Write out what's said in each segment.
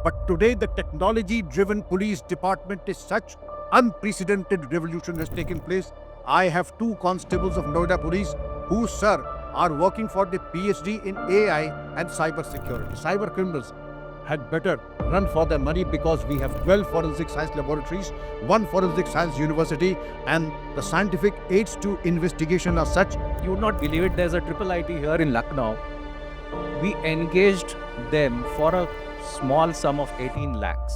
But today, the technology-driven police department is such unprecedented revolution has taken place. I have two constables of Noida Police who, sir, are working for the PhD in AI and cyber security. Cyber criminals had better run for their money because we have 12 forensic science laboratories, one forensic science university, and the scientific aids to investigation are such. You would not believe it, there's a triple IT here in Lucknow. We engaged them for a small sum of 18 lakhs.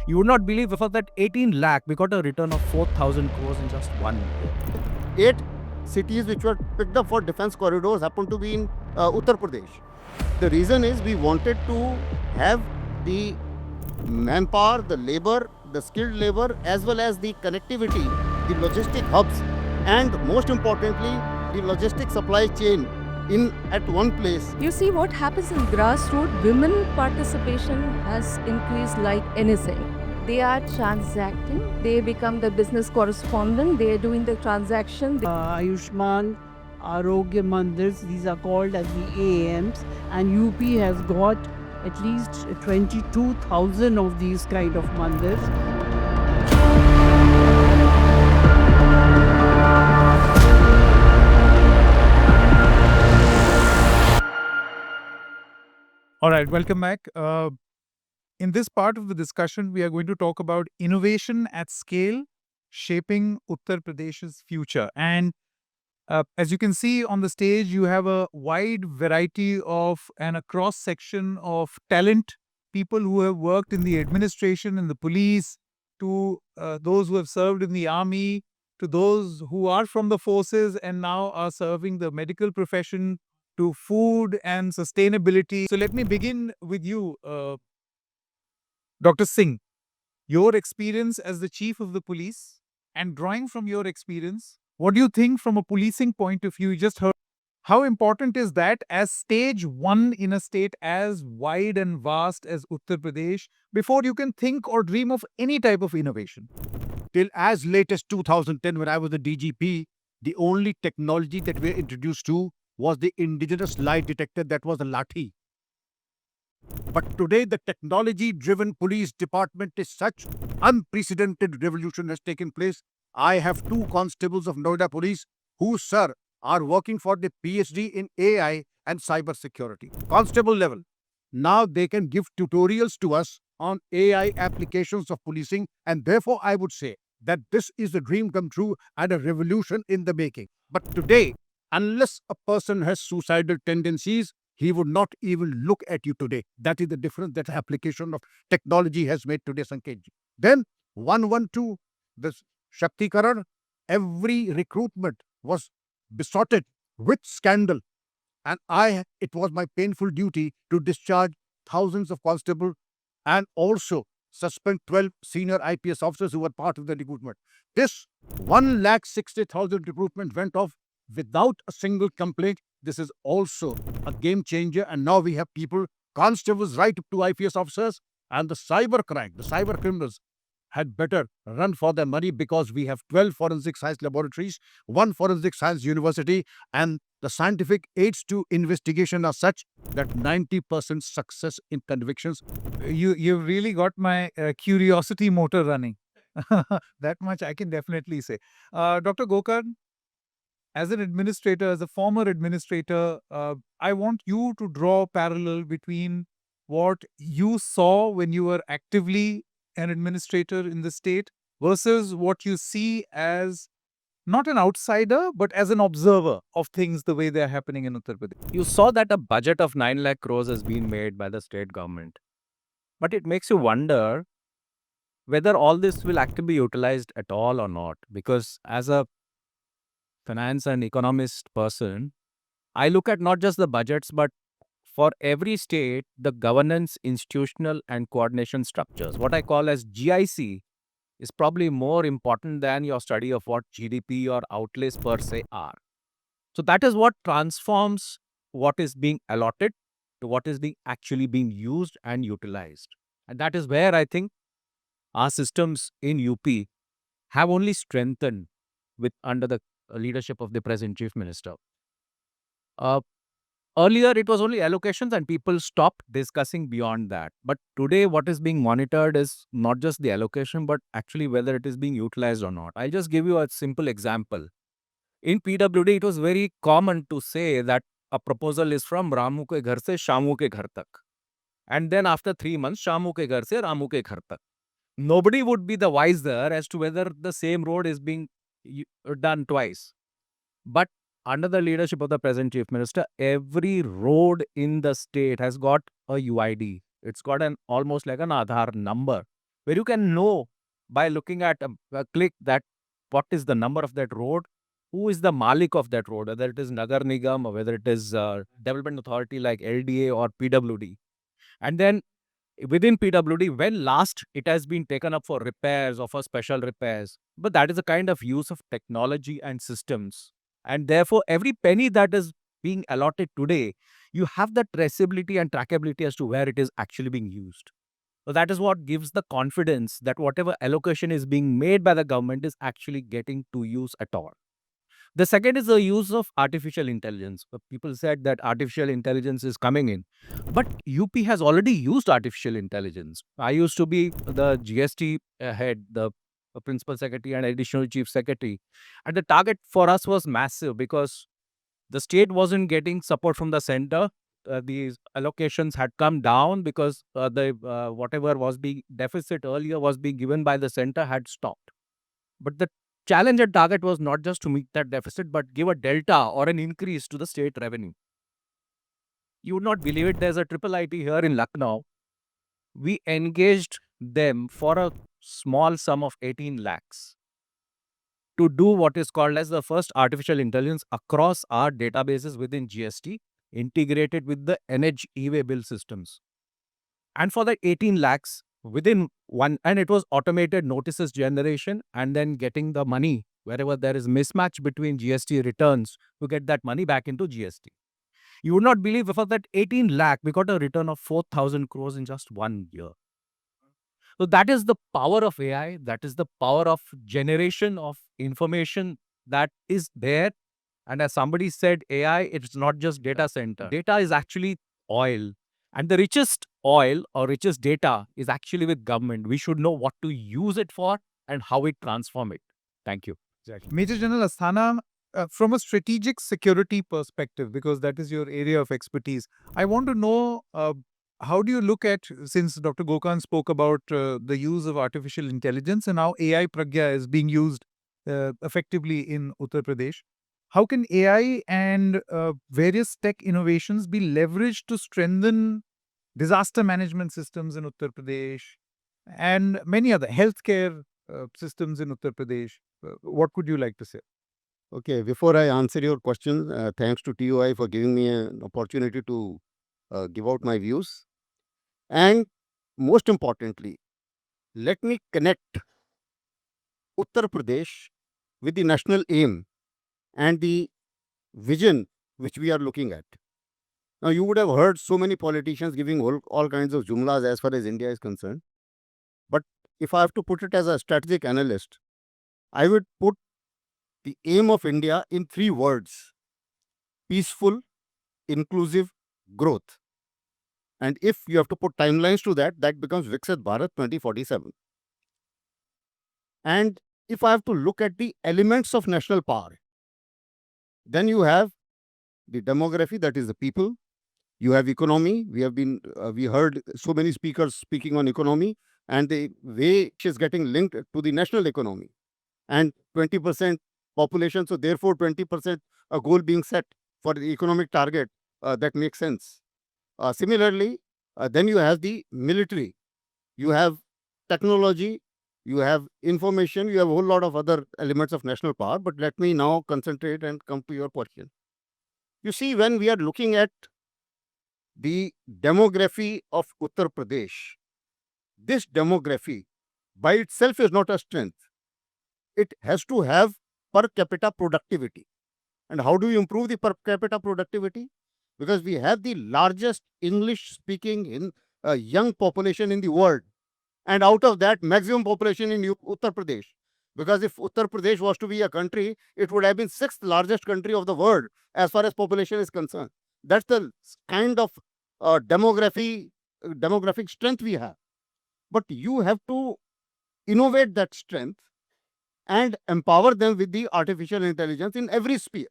You would not believe for that 18 lakh, we got a return of 4,000 crores in just 1 year. 8 cities which were picked up for defense corridors happen to be in Uttar Pradesh. The reason is we wanted to have the manpower, the labor, the skilled labor, as well as the connectivity, the logistic hubs, and most importantly, the logistic supply chain in at one place. You see what happens in grassroots, women participation has increased like anything. They are transacting, they become the business correspondent, they are doing the transaction. Ayushman Arogya Mandirs, these are called as the AAMs, and UP has got at least 22,000 of these kind of mandirs. All right, welcome back. In this part of the discussion, we are going to talk about innovation at scale shaping Uttar Pradesh's future. And as you can see on the stage, you have a wide variety of and a cross section of talent, people who have worked in the administration and the police, to those who have served in the army, to those who are from the forces and now are serving the medical profession, to food and sustainability. So let me begin with you, Dr. Singh. Your experience as the chief of the police, and drawing from your experience, what do you think from a policing point of view? You just heard how important is that as stage one in a state as wide and vast as Uttar Pradesh before you can think or dream of any type of innovation? Till as late as 2010, when I was the DGP, the only technology that we were introduced to was the indigenous lie detector, that was a lathi. But today, the technology-driven police department is such unprecedented revolution has taken place. I have two constables of Noida Police who, sir, are working for the PhD in AI and cyber security. Constable level. Now they can give tutorials to us on AI applications of policing, and therefore I would say that this is a dream come true and a revolution in the making. But today, unless a person has suicidal tendencies, he would not even look at you today. That is the difference that application of technology has made today, Sanketji. Then 112, this Shakti Karan, every recruitment was besotted with scandal. And it was my painful duty to discharge thousands of constables and also suspend 12 senior IPS officers who were part of the recruitment. This 1,60,000 recruitment went off without a single complaint. This is also a game changer. And now we have people, constables right up to IPS officers, and the cyber crime, the cyber criminals had better run for their money because we have 12 forensic science laboratories, one forensic science university, and the scientific aids to investigation are such that 90% success in convictions. You've really got my curiosity motor running. That much I can definitely say. Dr. Gokarn, as an administrator, as a former administrator, I want you to draw a parallel between what you saw when you were actively an administrator in the state versus what you see as not an outsider, but as an observer of things the way they're happening in Uttar Pradesh. You saw that a budget of 9 lakh crores has been made by the state government. But it makes you wonder whether all this will actually be utilized at all or not. Because as a finance and economist person, I look at not just the budgets, but for every state, the governance, institutional, and coordination structures, what I call as GIC, is probably more important than your study of what GDP or outlays per se are. So that is what transforms what is being allotted to what is being actually being used and utilized. And that is where I think our systems in UP have only strengthened with under the leadership of the present chief minister. Uh, Earlier, it was only allocations and people stopped discussing beyond that. But today, what is being monitored is not just the allocation, but actually whether it is being utilized or not. I'll just give you a simple example. In PWD, it was very common to say that a proposal is from Ramu ke ghar se Shamu ke ghar tak. And then after 3 months, Shamu ke ghar se Ramu ke ghar tak. Nobody would be the wiser as to whether the same road is being done twice. But under the leadership of the present Chief Minister, every road in the state has got a UID. It's got an almost like an Aadhaar number where you can know by looking at a click that what is the number of that road, who is the Malik of that road, whether it is Nagar Nigam or whether it is Development Authority like LDA or PWD. And then within PWD, when last it has been taken up for repairs or for special repairs. But that is a kind of use of technology and systems. And therefore, every penny that is being allotted today, you have the traceability and trackability as to where it is actually being used. So that is what gives the confidence that whatever allocation is being made by the government is actually getting to use at all. The second is the use of artificial intelligence. People said that artificial intelligence is coming in. But UP has already used artificial intelligence. I used to be the GST head, the principal secretary and additional chief secretary. And the target for us was massive because the state wasn't getting support from the center. These allocations had come down because the whatever was being deficit earlier was being given by the center had stopped. But the challenge and target was not just to meet that deficit, but give a delta or an increase to the state revenue. You would not believe it. There's a triple IT here in Lucknow. We engaged them for a small sum of 18 lakhs to do what is called as the first artificial intelligence across our databases within GST, integrated with the NH e-way bill systems. And for that 18 lakhs, within one, and it was automated notices generation and then getting the money wherever there is mismatch between GST returns to get that money back into GST. You would not believe for that 18 lakh, we got a return of 4,000 crores in just 1 year. So that is the power of AI. That is the power of generation of information that is there. And as somebody said, AI, it's not just data center. Data is actually oil. And the richest oil or richest data is actually with government. We should know what to use it for and how we transform it. Thank you. Major General Asthana, from a strategic security perspective, because that is your area of expertise, I want to know how do you look at, since Dr. Gokhan spoke about the use of artificial intelligence and how AI Pragya is being used effectively in Uttar Pradesh, how can AI and various tech innovations be leveraged to strengthen disaster management systems in Uttar Pradesh and many other healthcare systems in Uttar Pradesh? What would you like to say? Okay, before I answer your question, thanks to TOI for giving me an opportunity to give out my views. And most importantly, let me connect Uttar Pradesh with the national aim and the vision which we are looking at. Now, you would have heard so many politicians giving all kinds of jumlas as far as India is concerned. But if I have to put it as a strategic analyst, I would put the aim of India in 3 words: peaceful, inclusive, growth. And if you have to put timelines to that, that becomes Viksit Bharat 2047. And if I have to look at the elements of national power, then you have the demography, that is the people. You have economy. We heard so many speakers speaking on economy and the way it is getting linked to the national economy. And 20% population, so therefore 20% a goal being set for the economic target, that makes sense. Similarly, then you have the military, you have technology, you have information, you have a whole lot of other elements of national power. But let me now concentrate and come to your question. You see, when we are looking at the demography of Uttar Pradesh, this demography by itself is not a strength. It has to have per capita productivity. And how do you improve the per capita productivity? Because we have the largest English-speaking young population in the world. And out of that, maximum population in Uttar Pradesh. Because if Uttar Pradesh was to be a country, it would have been 6th largest country of the world as far as population is concerned. That's the kind of demographic strength we have. But you have to innovate that strength and empower them with the artificial intelligence in every sphere.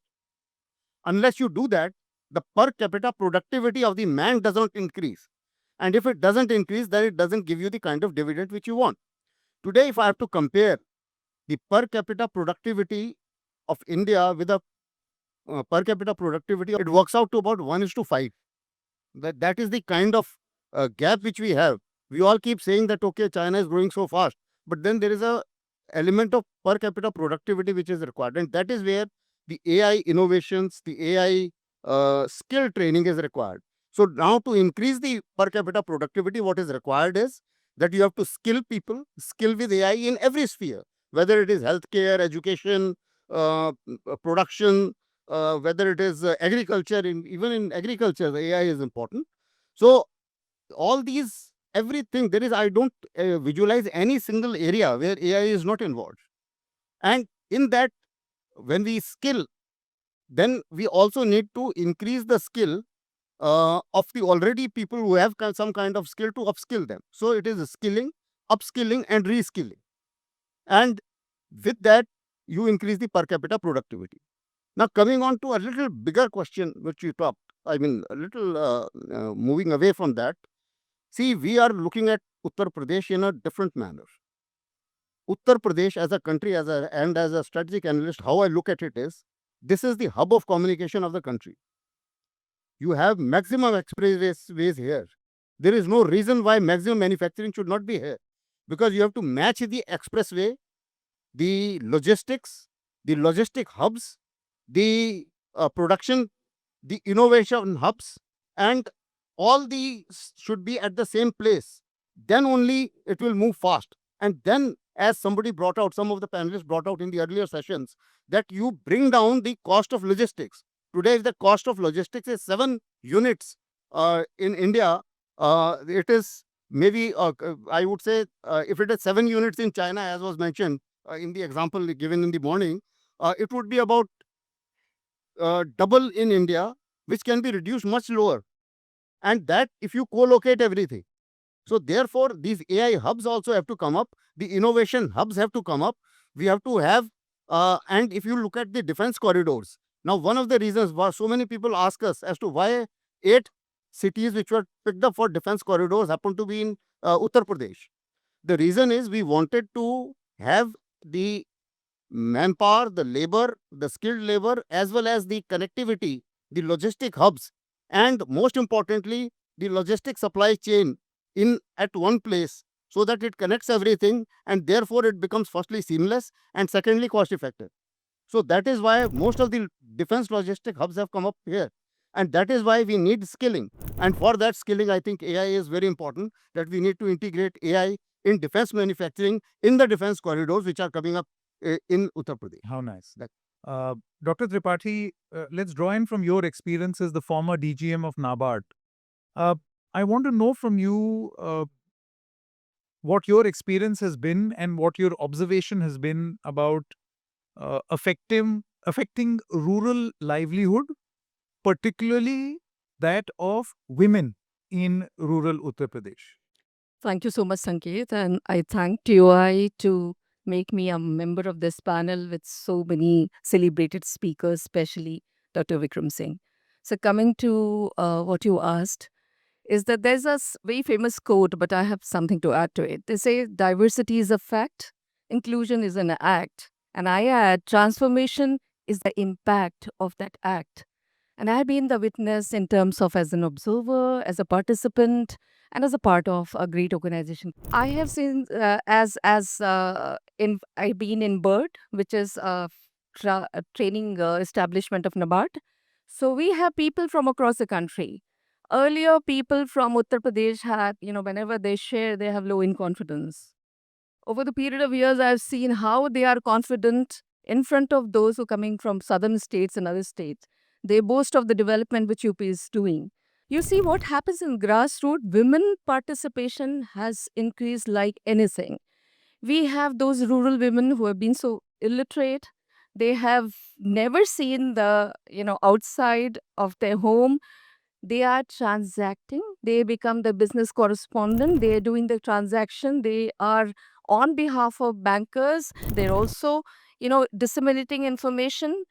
Unless you do that, the per capita productivity of the man does not increase. And if it doesn't increase, then it doesn't give you the kind of dividend which you want. Today, if I have to compare the per capita productivity of India with the per capita productivity, it works out to about 1:5. That is the kind of gap which we have. We all keep saying that, okay, China is growing so fast, but then there is a element of per capita productivity which is required. And that is where the AI innovations, the AI skill training is required. So now to increase the per capita productivity, what is required is that you have to skill people, skill with AI in every sphere, whether it is healthcare, education, production, whether it is agriculture. Even in agriculture, the AI is important. So all these, everything, there is, I don't visualize any single area where AI is not involved. And in that, when we skill, then we also need to increase the skill of the already people who have some kind of skill to upskill them. So it is skilling, upskilling, and reskilling. And with that, you increase the per capita productivity. Now, coming on to a little bigger question, which you talked, I mean, a little moving away from that. See, we are looking at Uttar Pradesh in a different manner. Uttar Pradesh as a country, and as a strategic analyst, how I look at it is, this is the hub of communication of the country. You have maximum expressways here. There is no reason why maximum manufacturing should not be here, because you have to match the expressway, the logistics, the logistic hubs, the production, the innovation hubs, and all these should be at the same place. Then only it will move fast. And then, as somebody brought out, some of the panelists brought out in the earlier sessions, that you bring down the cost of logistics. Today, if the cost of logistics is 7 units in India, it is maybe, I would say, if it is 7 units in China, as was mentioned in the example given in the morning, it would be about double in India, which can be reduced much lower. And that if you co-locate everything. So therefore, these AI hubs also have to come up. The innovation hubs have to come up. We have to have, and if you look at the defense corridors, now one of the reasons why so many people ask us as to why 8 cities which were picked up for defense corridors happen to be in Uttar Pradesh. The reason is we wanted to have the manpower, the labor, the skilled labor, as well as the connectivity, the logistic hubs, and most importantly, the logistic supply chain in at one place, so that it connects everything, and therefore it becomes firstly seamless and secondly cost effective. So that is why most of the defense logistic hubs have come up here. And that is why we need skilling. And for that skilling, I think AI is very important, that we need to integrate AI in defense manufacturing in the defense corridors which are coming up in Uttar Pradesh. How nice. That- Dr. Tripathi, let's draw in from your experience as the former DGM of NABARD. I want to know from you what your experience has been and what your observation has been about affecting rural livelihood, particularly that of women in rural Uttar Pradesh. Thank you so much, Sanket. And I thank TOI to make me a member of this panel with so many celebrated speakers, especially Dr. Vikram Singh. So, coming to what you asked, is that there's a very famous quote, but I have something to add to it. They say diversity is a fact, inclusion is an act. And I add transformation is the impact of that act. And I've been the witness in terms of as an observer, as a participant, and as a part of a great organization. I have seen I've been in BIRD, which is a training establishment of NABARD. So we have people from across the country. Earlier, people from Uttar Pradesh had, whenever they share, they have low in confidence. Over the period of years, I've seen how they are confident in front of those who are coming from southern states and other states. They boast of the development which UP is doing. You see what happens in grassroots, women participation has increased like anything. We have those rural women who have been so illiterate. They have never seen the, outside of their home. They are transacting. They become the business correspondent. They are doing the transaction. They are on behalf of bankers. They're also, disseminating information.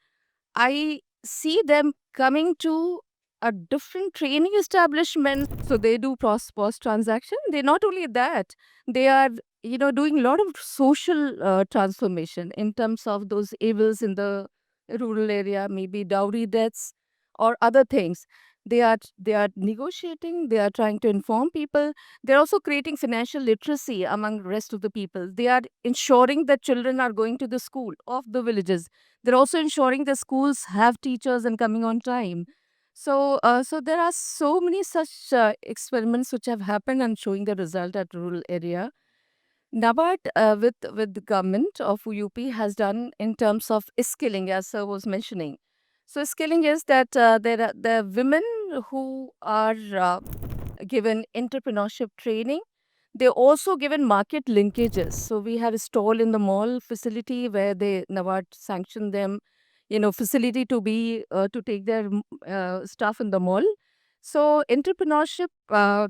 I see them coming to a different training establishment. So they do post transaction. They not only that, they are, doing a lot of social transformation in terms of those evils in the rural area, maybe dowry deaths or other things. They are negotiating. They are trying to inform people. They're also creating financial literacy among rest of the people. They are ensuring that children are going to the school of the villages. They're also ensuring the schools have teachers and coming on time. So there are so many such experiments which have happened and showing the result at rural area. NABARD with the government of UP has done in terms of skilling, as sir was mentioning. So skilling is that there are the women who are given entrepreneurship training. They're also given market linkages. So we have a stall in the mall facility where they NABARD sanctioned them, facility to be to take their stuff in the mall. So entrepreneurship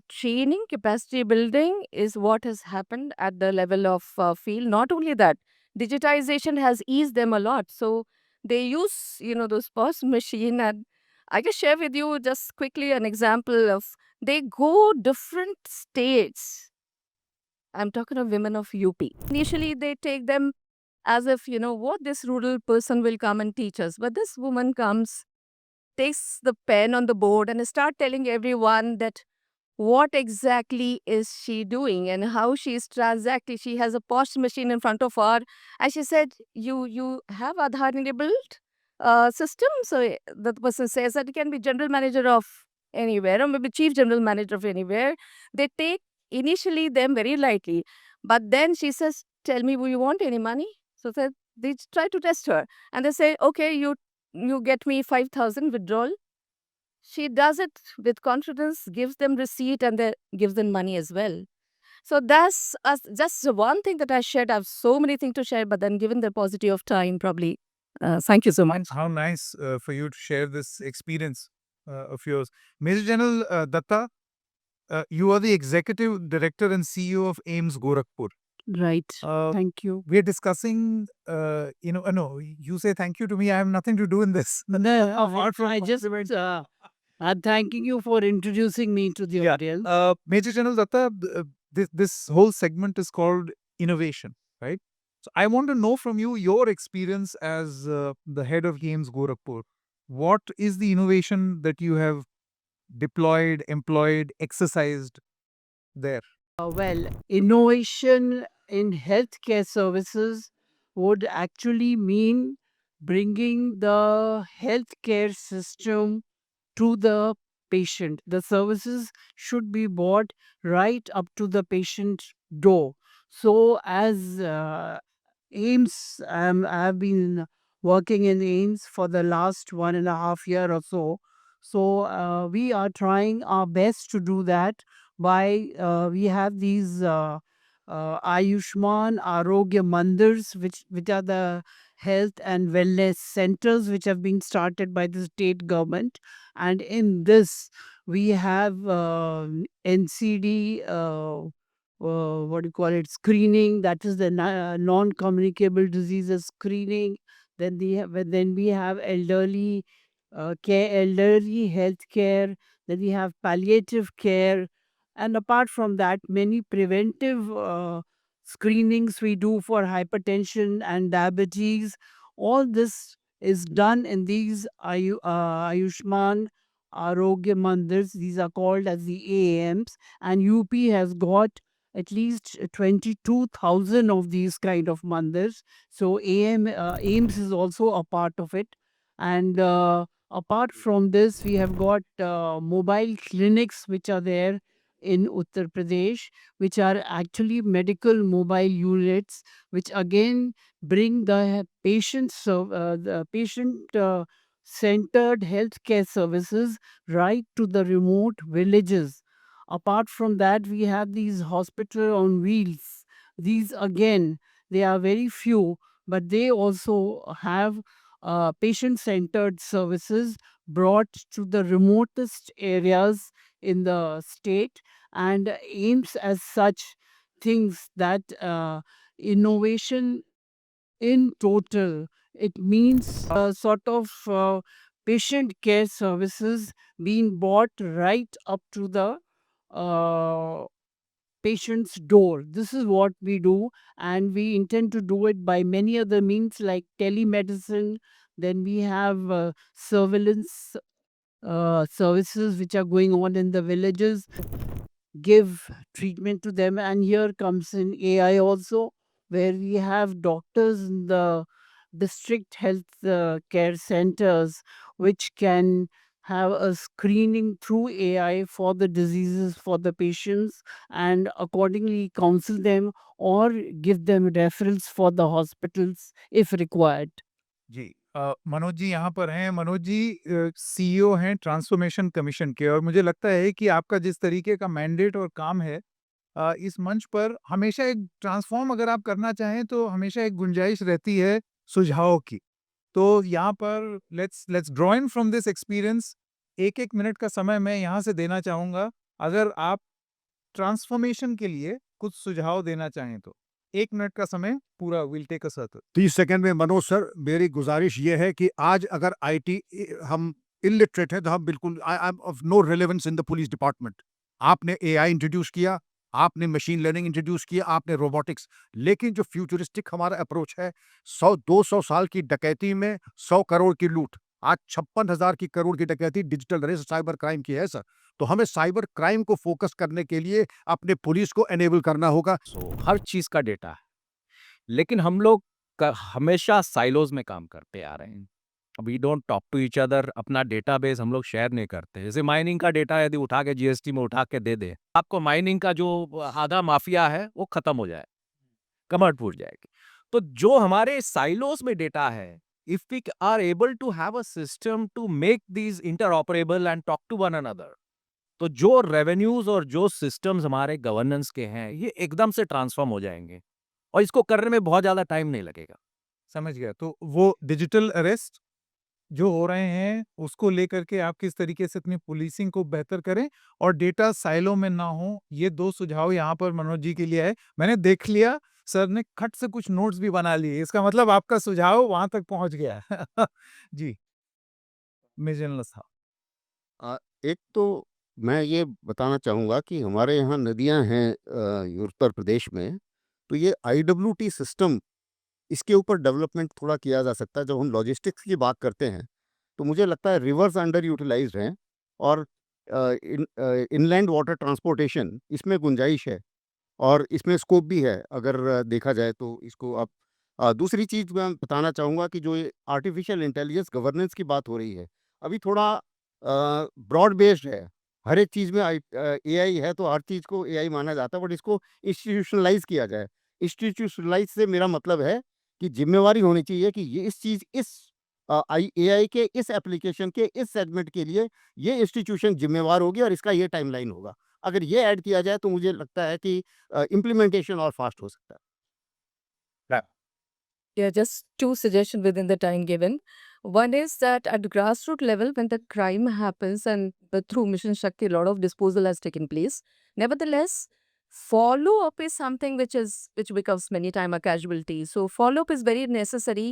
training, capacity building is what has happened at the level of field. Not only that, digitization has eased them a lot. So they use, those POS machine, and I can share with you just quickly an example of they go different states. I'm talking of women of UP. Initially, they take them as if, what this rural person will come and teach us. But this woman comes, takes the pen on the board and start telling everyone that what exactly is she doing and how she is transacting. She has a POS machine in front of her, and she said, "You have Aadhaar enabled system." So the person says that it can be general manager of anywhere or maybe chief general manager of anywhere. They take initially them very lightly, but then she says, "Tell me, do you want any money?" So they try to test her, and they say, "Okay, you get me 5,000 withdrawal." She does it with confidence, gives them receipt, and then gives them money as well. So that's just one thing that I shared. I have so many things to share, but then given the paucity of time, probably. Thank you so much. How nice for you to share this experience of yours. Major General Datta, you are the Executive Director and CEO of AIMS Gorakhpur. Right. Uh, Thank you. we're discussing, no, you say thank you to me. I have nothing to do in this. No, Apart from I just compliment. I'm thanking you for introducing me to the Yeah. audience. Major General Datta, this whole segment is called innovation, right? So I want to know from you your experience as the head of Games Gorakhpur. What is the innovation that you have deployed, employed, exercised there? Well, innovation in healthcare services would actually mean bringing the healthcare system to the patient. The services should be brought right up to the patient door. So, as AIMS, I have been working in AIMS for the last 1.5 year or so. So, we are trying our best to do that by we have these Ayushman Arogya Mandirs, which are the health and wellness centers which have been started by the state government. And in this, we have NCD, what do you call it, screening, that is the non-communicable diseases screening. Then we have elderly elderly health care. Then we have palliative care, and apart from that, many preventive screenings we do for hypertension and diabetes. All this is done in these Ayushman Arogya Mandirs. These are called as the AAMs, and UP has got at least 22,000 of these kind of mandirs. So AIMS is also a part of it. And apart from this, we have got mobile clinics which are there in Uttar Pradesh, which are actually medical mobile units, which again bring the the patient centered healthcare services right to the remote villages. Apart from that, we have these hospital on wheels. These again, they are very few, but they also have patient-centered services brought to the remotest areas in the state and aims as such things that innovation in total. It means sort of patient care services being brought right up to the uh, patient's door. This is what we do, and we intend to do it by many other means like telemedicine. Then we have surveillance services which are going on in the villages, give treatment to them. And here comes in AI also, where we have doctors in the district health care centers which can have a screening through AI for the diseases for the patients and accordingly counsel them or give them referrals for the hospitals if required. जी मनोज जी यहाँ पर हैं। Manoj ji CEO हैं transformation commission के, और मुझे लगता है कि आपका जिस तरीके का मैंडेट और काम है, इस मंच पर हमेशा एक ट्रांसफॉर्म अगर आप करना चाहें तो हमेशा एक गुंजाइश रहती है सुझाव की। तो यहाँ पर let's let's draw in from this experience. 1-1 minute का समय मैं यहाँ से देना चाहूँगा, अगर आप ट्रांसफॉर्मेशन के लिए कुछ सुझाव देना चाहें तो। 1 मिनट का समय पूरा, will take a circle. 30 second में मनोज सर, मेरी गुजारिश ये है कि आज अगर आईटी हम इलिटरेट हैं तो हम बिल्कुल I am of no relevance in the police department. आपने एआई इंट्रोड्यूस किया, आपने मशीन लर्निंग इंट्रोड्यूस किया, आपने रोबोटिक्स, लेकिन जो फ्यूचरिस्टिक हमारा अप्रोच है, 100-200 साल की डकैती में 100 करोड़ की लूट, आज 56,000 की करोड़ की डकैती डिजिटल अरेस्ट साइबर क्राइम की है सर। तो हमें साइबर क्राइम को फोकस करने के लिए अपने पुलिस को एनेबल करना होगा। हर चीज का डेटा है, लेकिन हम लोग हमेशा साइलोज में काम करते आ रहे हैं। We don't talk to each other. अपना डेटाबेस हम लोग शेयर नहीं करते। जैसे माइनिंग का डेटा यदि उठा के जीएसटी में उठा के दे दे, आपको माइनिंग का जो आधा माफिया है वो खत्म हो जाए, कमर फूट जाएगी। तो जो हमारे साइलोज में डेटा है, if we are able to have a system to make these interoperable and talk to one another, तो जो रेवेन्यूज और जो सिस्टम्स हमारे गवर्नेंस के हैं, ये एकदम से ट्रांसफॉर्म हो जाएंगे और इसको करने में बहुत ज्यादा टाइम नहीं लगेगा। समझ गया। तो वो डिजिटल अरेस्ट जो हो रहे हैं, उसको लेकर के आप किस तरीके से अपनी पुलिसिंग को बेहतर करें और डेटा साइलो में ना हो, ये 2 सुझाव यहाँ पर मनोज जी के लिए है। मैंने देख लिया, सर ने खट से कुछ नोट्स भी बना लिए। इसका मतलब आपका सुझाव वहाँ तक पहुँच गया है। जी, मिजनल साहब। एक तो मैं ये बताना चाहूँगा कि हमारे यहाँ नदियाँ हैं उत्तर प्रदेश में, तो ये आईडब्ल्यूटी सिस्टम, इसके ऊपर डेवलपमेंट थोड़ा किया जा सकता है। जब हम लॉजिस्टिक्स की बात करते हैं, तो मुझे लगता है रिवर्स अंडर यूटिलाइज्ड हैं और इनलैंड वाटर ट्रांसपोर्टेशन इसमें गुंजाइश है और इसमें स्कोप भी है अगर देखा जाए तो इसको अब दूसरी चीज़ मैं बताना चाहूँगा कि जो ये आर्टिफिशियल इंटेलिजेंस गवर्नेंस की बात हो रही है, अभी थोड़ा ब्रॉड बेस्ड है। हर एक चीज़ में एआई है तो हर चीज़ को एआई माना जाता है, बट इसको इंस्टीट्यूशनलाइज़ किया जाए। इंस्टीट्यूशनलाइज़ से मेरा मतलब है कि ज़िम्मेवारी होनी चाहिए कि ये इस चीज़ इस एआई के इस एप्लीकेशन के इस सेगमेंट के लिए ये इंस्टीट्यूशन ज़िम्मेवार होगी और इसका ये टाइमलाइन होगा। अगर ये ऐड किया जाए तो मुझे लगता है कि इम्प्लीमेंटेशन और फास्ट हो सकता है। Yeah, just two suggestions within the time given. One is that at grassroots level, when the crime happens and through Mission Shakti, a lot of disposal has taken place. Nevertheless, follow up is something which becomes many time a casualty. So follow up is very necessary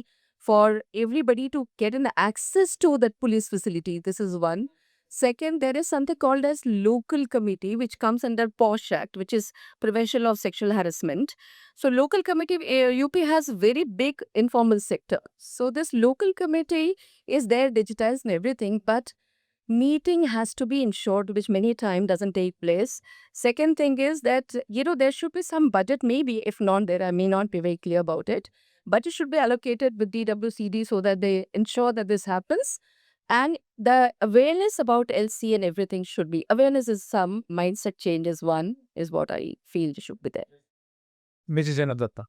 for everybody to get an access to that police facility. This is one. Second, there is something called as local committee, which comes under POSH Act, which is Prevention of Sexual Harassment. So local committee, UP has very big informal sector. So this local committee is there digitized and everything, but meeting has to be ensured, which many time doesn't take place. Second thing is that, there should be some budget, maybe if not there, I may not be very clear about it. Budget should be allocated with DWCD so that they ensure that this happens. And the awareness about LC and everything should be. Awareness is some mindset change is one, is what I feel should be there. Mrs. Janadatta.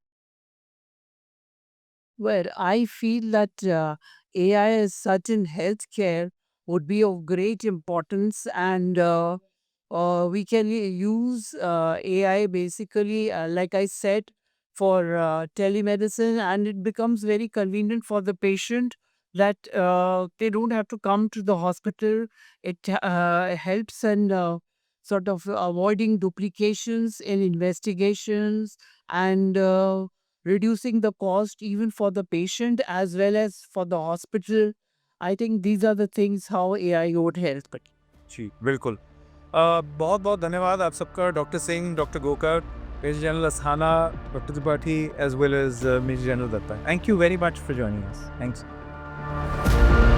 Well, I feel that AI as such in healthcare would be of great importance, and we can use AI basically, like I said, for telemedicine, and it becomes very convenient for the patient that they don't have to come to the hospital. It helps in sort of avoiding duplications in investigations and reducing the cost even for the patient as well as for the hospital. I think these are the things how AI would help. जी बिल्कुल बहुत बहुत धन्यवाद आप सबका doctor Singh doctor Gokar major general Asthana doctor Tripathi as well as major general Datta thank you very much for joining us thanks